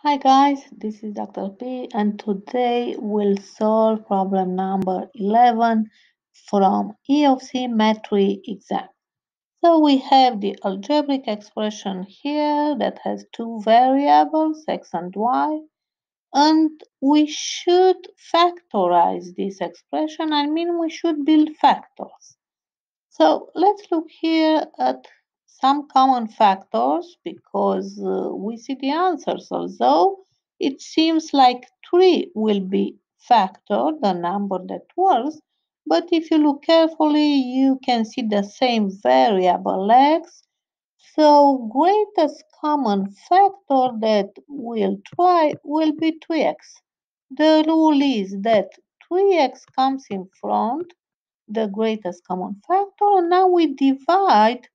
Hi guys, this is Dr. P and today we'll solve problem number 11 from EOC Math exam. So we have the algebraic expression here that has two variables, x and y, and we should factorize this expression. I mean we should build factors. So let's look here at some common factors because we see the answers. Although it seems like 3 will be factor, the number that works, but if you look carefully, you can see the same variable x. So greatest common factor that we'll try will be 3x. The rule is that 3x comes in front the greatest common factor. And now we divide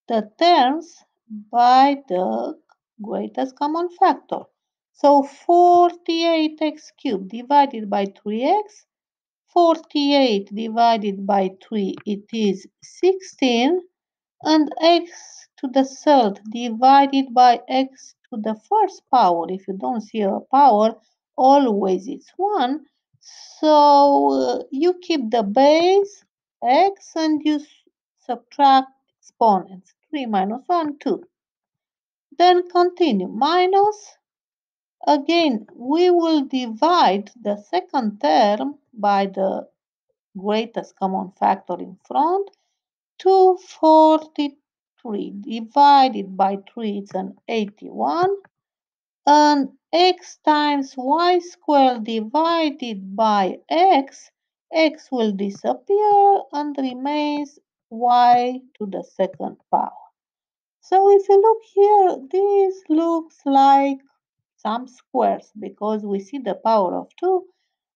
the terms by the greatest common factor. So 48x cubed divided by 3x, 48 divided by 3, it is 16, and x to the third divided by x to the first power. If you don't see a power, always it's 1. So you keep the base x and you subtract exponents. 3 minus 1, 2. Then continue. Minus, again, we will divide the second term by the greatest common factor in front. 243 divided by 3 is an 81, and x times y squared divided by x will disappear and remains y to the second power. So if you look here, this looks like some squares because we see the power of 2,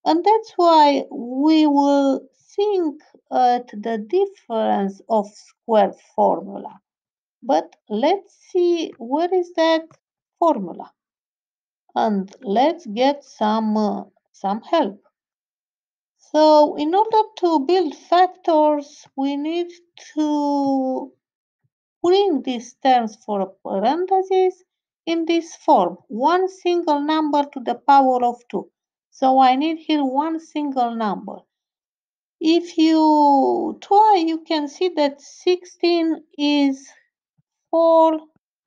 and that's why we will think at the difference of square formula. But let's see where is that formula, and let's get some help. So in order to build factors, we need to bring these terms for a parenthesis in this form, one single number to the power of 2. So I need here one single number. If you try, you can see that 16 is 4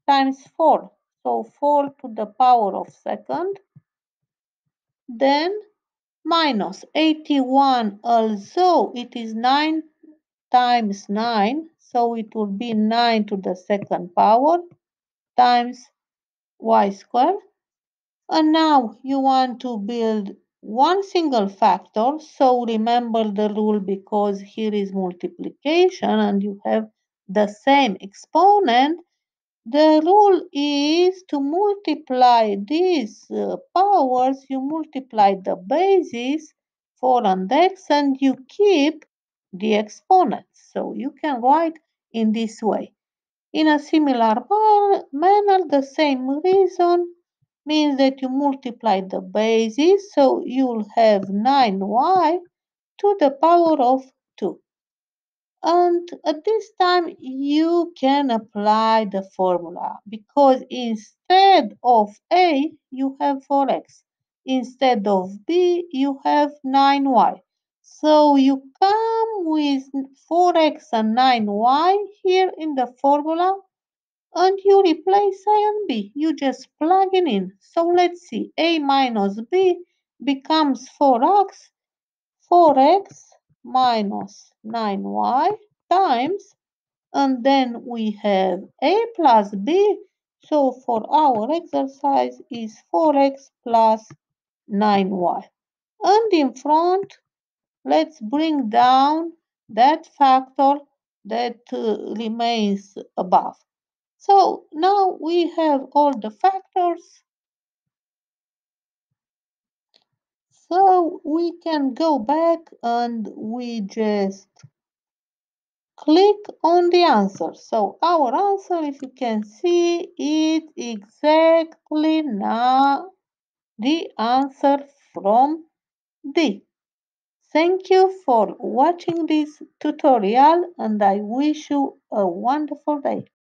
times 4. So 4 to the power of second. Then minus 81, although it is 9 times 9, so it will be 9 to the second power times y squared. And now you want to build one single factor. So remember the rule because here is multiplication and you have the same exponent. The rule is to multiply these powers. You multiply the bases 4 and x and you keep the exponents. So you can write in this way. In a similar manner, the same reason means that you multiply the bases, so you'll have 9y to the power of 2. And at this time, you can apply the formula because instead of a, you have 4x. Instead of b, you have 9y. So you come with 4x and 9y here in the formula and you replace A and B. You just plug it in. So let's see. A minus B becomes 4x minus 9y times, and then we have A plus B. So for our exercise is 4x plus 9y. And in front, let's bring down that factor that remains above. So now we have all the factors, so we can go back and we just click on the answer. So our answer, if you can see, is exactly now the answer from D. Thank you for watching this tutorial and I wish you a wonderful day.